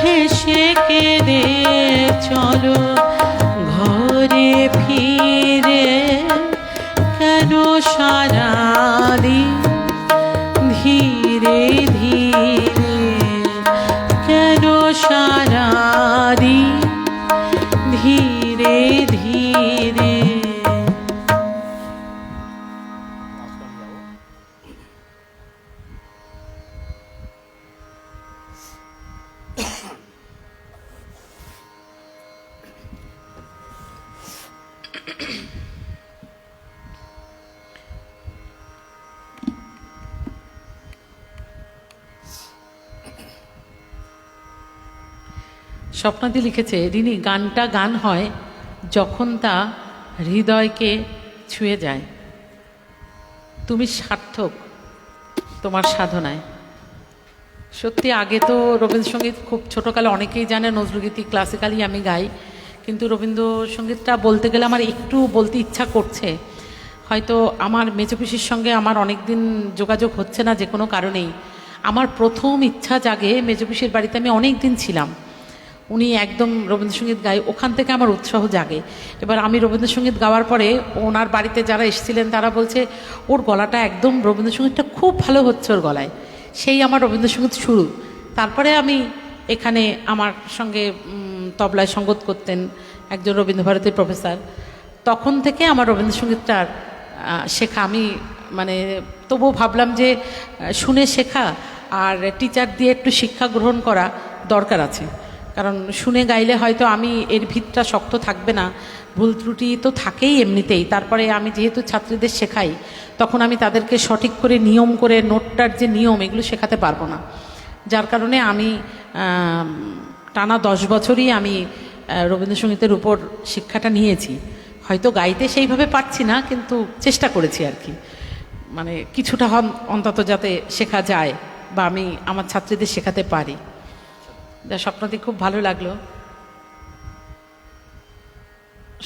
হেসে কেঁদে চলো ঘরে ফিরে, কেন সারাদিন ধীরে ধীরে, কেন সারাদিন ধীরে ধীরে। স্বপ্নাদি লিখেছে, রিনি, গানটা গান হয় যখন তা হৃদয়কে ছুঁয়ে যায়। তুমি সার্থক তোমার সাধনায়। সত্যি আগে তো রবীন্দ্রসঙ্গীত খুব ছোটোকালে অনেকেই জানে, নজরুলগীতি ক্লাসিক্যালি আমি গাই, কিন্তু রবীন্দ্রসঙ্গীতটা বলতে গেলে আমার একটু বলতে ইচ্ছা করছে। হয়তো আমার মেজপিসির সঙ্গে আমার অনেক দিন যোগাযোগ হচ্ছে না যে কোনো কারণেই। আমার প্রথম ইচ্ছা জাগে, মেজপিসির বাড়িতে আমি অনেক দিন ছিলাম, উনি একদম রবীন্দ্রসঙ্গীত গায়, ওখান থেকে আমার উৎসাহ জাগে। এবার আমি রবীন্দ্রসঙ্গীত গাওয়ার পরে ওনার বাড়িতে যারা এসেছিলেন তারা বলছে ওর গলাটা একদম রবীন্দ্রসঙ্গীতটা খুব ভালো হচ্ছে ওর গলায়। সেই আমার রবীন্দ্রসঙ্গীত শুরু, তারপরে আমি এখানে আমার সঙ্গে তবলায় সঙ্গত করতেন একজন রবীন্দ্রভারতীর প্রফেসর। তখন থেকে আমার রবীন্দ্রসঙ্গীতটার শেখা, আমি মানে তবুও ভাবলাম যে শুনে শেখা আর টিচার দিয়ে একটু শিক্ষা গ্রহণ করা দরকার আছে। কারণ শুনে গাইলে হয়তো আমি এর ভিতটা শক্ত থাকবে না, ভুল ত্রুটি তো থাকেই এমনিতেই। তারপরে আমি যেহেতু ছাত্রীদের শেখাই, তখন আমি তাদেরকে সঠিক করে নিয়ম করে নোটটার যে নিয়ম এগুলো শেখাতে পারবো না। যার কারণে আমি টানা 10 বছরই আমি রবীন্দ্রসঙ্গীতের উপর শিক্ষাটা নিয়েছি। হয়তো গাইতে সেইভাবে পারছি না, কিন্তু চেষ্টা করেছি আর কি, মানে কিছুটা অন্তত যাতে শেখা যায় বা আমি আমার ছাত্রীদের শেখাতে পারি। যা স্বপ্নটি খুব ভালো লাগলো।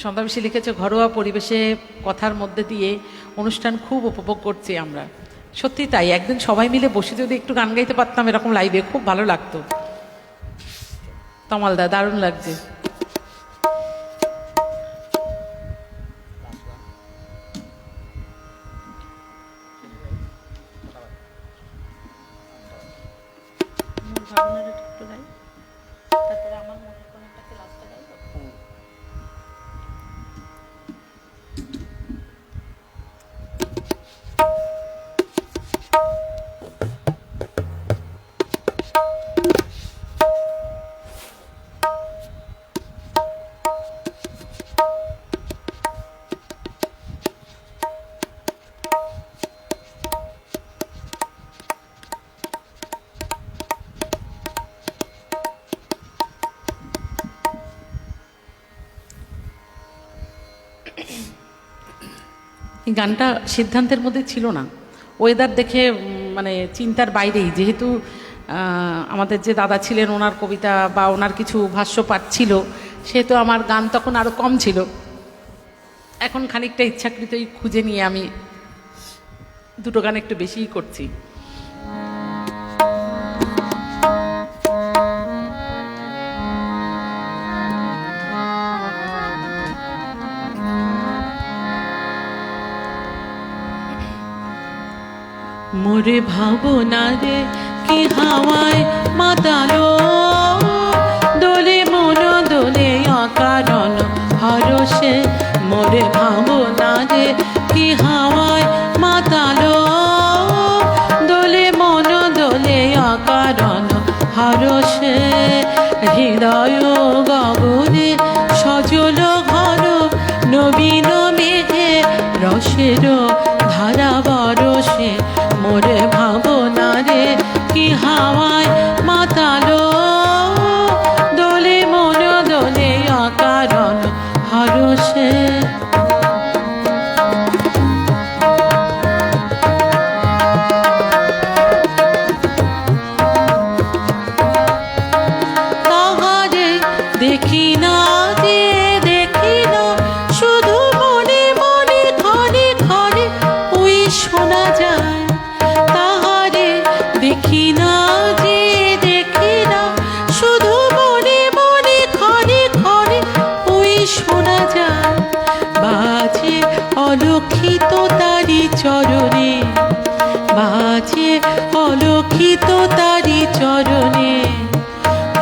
সন্ধ্যাবেশী লিখেছে, ঘরোয়া পরিবেশে কথার মধ্যে দিয়ে অনুষ্ঠান খুব উপভোগ করছি আমরা। সত্যি তাই, একদিন সবাই মিলে বসে যদি একটু গান গাইতে পারতাম এরকম লাইভে, খুব ভালো লাগতো। তমালদা, দারুণ লাগছে। এই গানটা সিদ্ধান্তের মধ্যে ছিল না, ওয়েদার দেখে মানে চিন্তার বাইরেই। যেহেতু আমাদের যে দাদা ছিলেন, ওনার কবিতা বা ওনার কিছু ভাষ্যপাঠ ছিল, সেহেতু আমার গান তখন আরও কম ছিল। এখন খানিকটা ইচ্ছাকৃতই খুঁজে নিয়ে আমি দুটো গান একটু বেশিই করছি। মোরে ভাবনা রে কি হাওয়ায় মাতালো, দোলে মন দোলে অকারণ হরষে। মোরে ভাবনা রে কি হাওয়ায় মাতালো, দোলে মন দোলে অকারণ হরষে। হৃদয় গগনে সজল ঘন নবীন মেঘে রসের ধারা বরসে। মোরে ভাবনা রে কি হাওয়ায় মাতালো, দোলে মন দোলে অকারণ হরষে। তাহারে দেখি না যে দেখি না, শুধু মনে মনে ক্ষণে ক্ষণে ওই শোনা যায়। তাহারে দেখি না যে দেখি না, শুধু মনে মনে ক্ষণে ক্ষণে ওই শোনা যায়। বাজে অলক্ষিত তারি চরণে, বাজে অলক্ষিত তারি চরণে।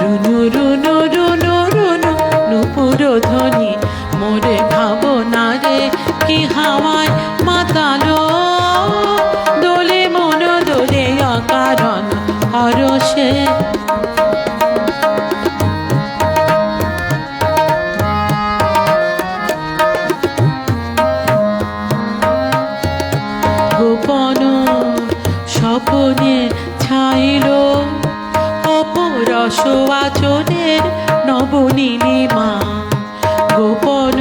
রুনু রুনু রুনু রুনু নুপুর ধ্বনি। মোরে ভাবনা রে কি হাওয়ায় মাতালো, দোলে মন দোলে অকারণ হরষে। গোপন স্বপনে ছাইল অপরস আচরের নবনীলিমা। গোপন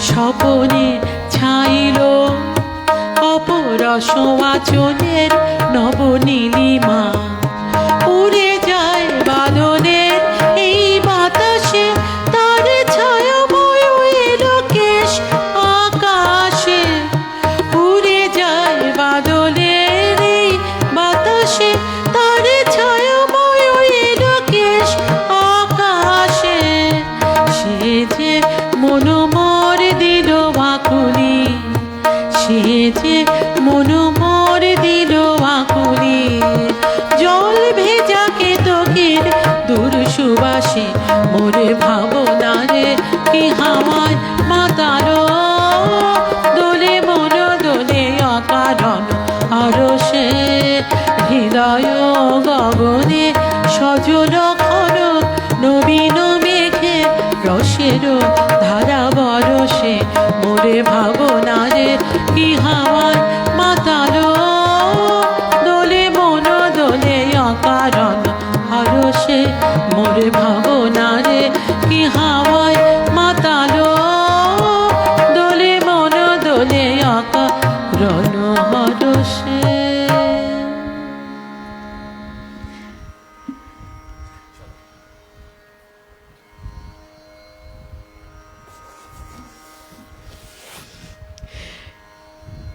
স্বপনে ছাইল অপরস আচরের নবনীলিমা। উড়ে যায় বাদনের এই বাতাসে, তার ছায়াময় এলো কেশ আকাশে। উড়ে যায় বাদনের এই বাতাসে, তার ছায়াময় এলো কেশ আকাশে। সে যে মনোমর দিল আকুলি, সে যে মনোমর দিল নয়নের ধারা বরসে মোরে ভাবনারে কি হাওয়ায় মাতালো দোলে মন দোলে অকারণ হরসে মোরে ভাবনারে কি হাওয়ায় মাতালো দোলে মন দোলে অকারণ হরসে।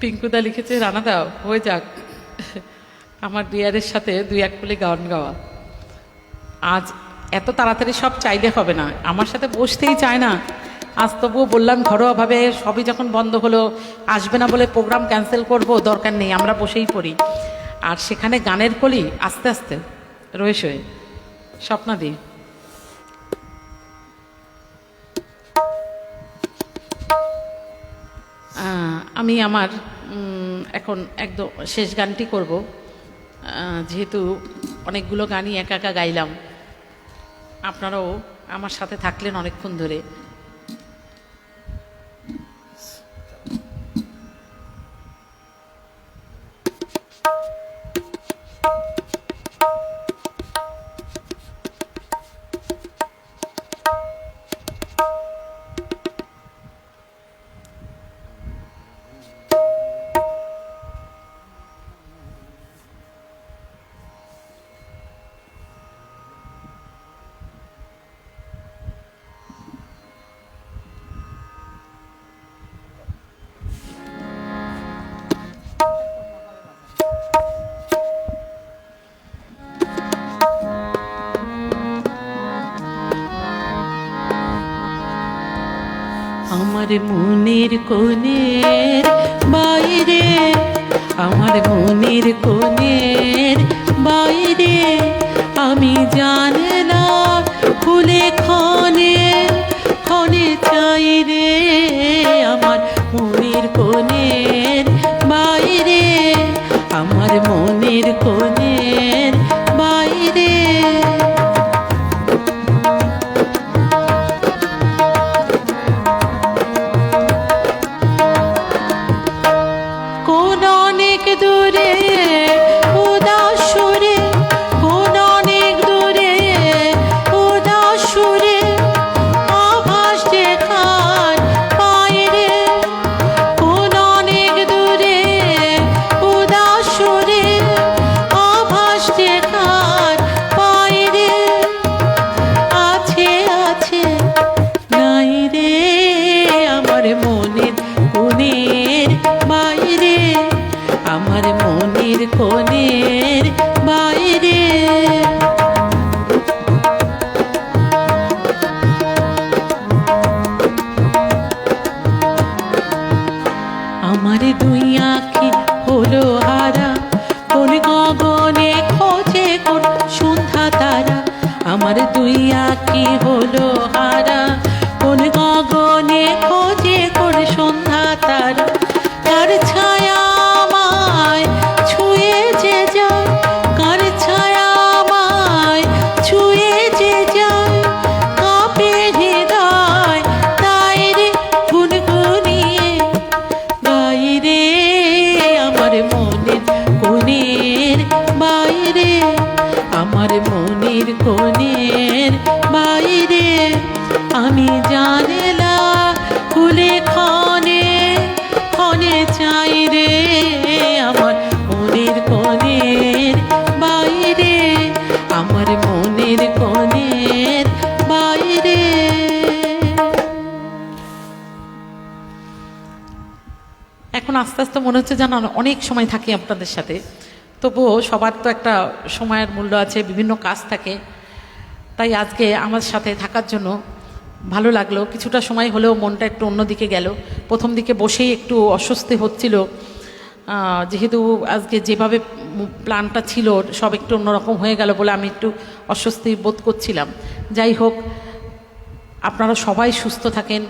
পিঙ্কুদা লিখেছে রানা দাও হয়ে যাক, আমার ডিয়ারের সাথে দুই এক কুলে গান গাওয়া। আজ এত তাড়াতাড়ি সব চাইলে হবে না, আমার সাথে বসতেই চায় না। আজ তবুও বললাম ঘরোয়াভাবে সবই যখন বন্ধ হলো, আসবে না বলে প্রোগ্রাম ক্যান্সেল করব, দরকার নেই, আমরা বসেই পড়ি। আর সেখানে গানের কলি আস্তে আস্তে রয়েছে স্বপ্নাদি। আমি আমার এখন একদম শেষ গানটি করব, যেহেতু অনেকগুলো গানই একা একা গাইলাম, আপনারাও আমার সাথে থাকলেন অনেকক্ষণ ধরে। আমার মনের কোণের বাইরে, আমার মনের কোণের বাইরে আমি জানলাম খুলে ক্ষণে ক্ষণে চাই রে। আমার মনের কোণের বাইরে, আমার মনের কোণের বাইরে কোন অনেক দূরে উদাসুরে, কোন অনেক দূরে উদাসুরে আভাস দেখার বাইরে, কোন অনেক দূরে উদাসুরে আভাস দেখার বাইরে আছে আছে নাই রে আমার মনের কোণের বাইরে, আমার মনের কোণের বাইরে। আমার দুই আঁখি হলো হারা, কোন গগনে খোঁজে কোন সন্ধ্যা তারা। আমার দুই আঁখি হলো হারা, কোন গগনে খোঁজে কোন সন্ধ্যা তারা। কার ছায়া আমায় ছুঁয়ে যে যায়, কার ছায়া আমায় ছুঁয়ে যে যায়, কাঁপে হৃদয় তাই রে গুনগুনিয়ে গাই রে। আমার মনের কোণের বাইরে, আমার মনের কোণের বাইরে আমি জানলা খুলে ক্ষণে ক্ষণে চাই রে। আমার মনের কোণের বাইরে, আমার মনের কোণের বাইরে। এখন আস্তে আস্তে মনে হচ্ছে যেন অনেক সময় থাকি আপনাদের সাথে, তবুও সবার তো একটা সময়ের মূল্য আছে, বিভিন্ন কাজ থাকে। তাই আজকে আমার সাথে থাকার জন্য ভালো লাগলো। কিছুটা সময় হলেও মনটা একটু অন্যদিকে গেল। প্রথম দিকে বসেই একটু অস্বস্তি হচ্ছিল, যেহেতু আজকে যেভাবে প্ল্যানটা ছিল সব একটু অন্যরকম হয়ে গেল বলে আমি একটু অস্বস্তি বোধ করছিলাম। যাই হোক, আপনারা সবাই সুস্থ থাকেন,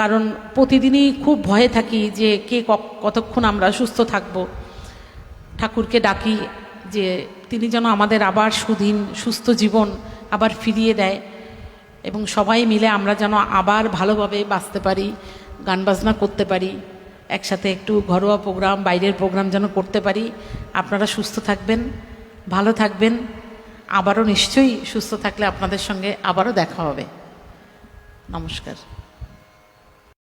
কারণ প্রতিদিনই খুব ভয়ে থাকি যে কে কতক্ষণ আমরা সুস্থ থাকব। ঠাকুরকে ডাকি যে তিনি যেন আমাদের আবার সুদিন সুস্থ জীবন আবার ফিরিয়ে দেয়। এবং সবাই মিলে আমরা যেন আবার ভালোভাবে বাঁচতে পারি, গান বাজনা করতে পারি, একসাথে একটু ঘরোয়া প্রোগ্রাম, বাইরের প্রোগ্রাম যেন করতে পারি। আপনারা সুস্থ থাকবেন, ভালো থাকবেন। আবারও নিশ্চয়ই সুস্থ থাকলে আপনাদের সঙ্গে আবারও দেখা হবে। নমস্কার।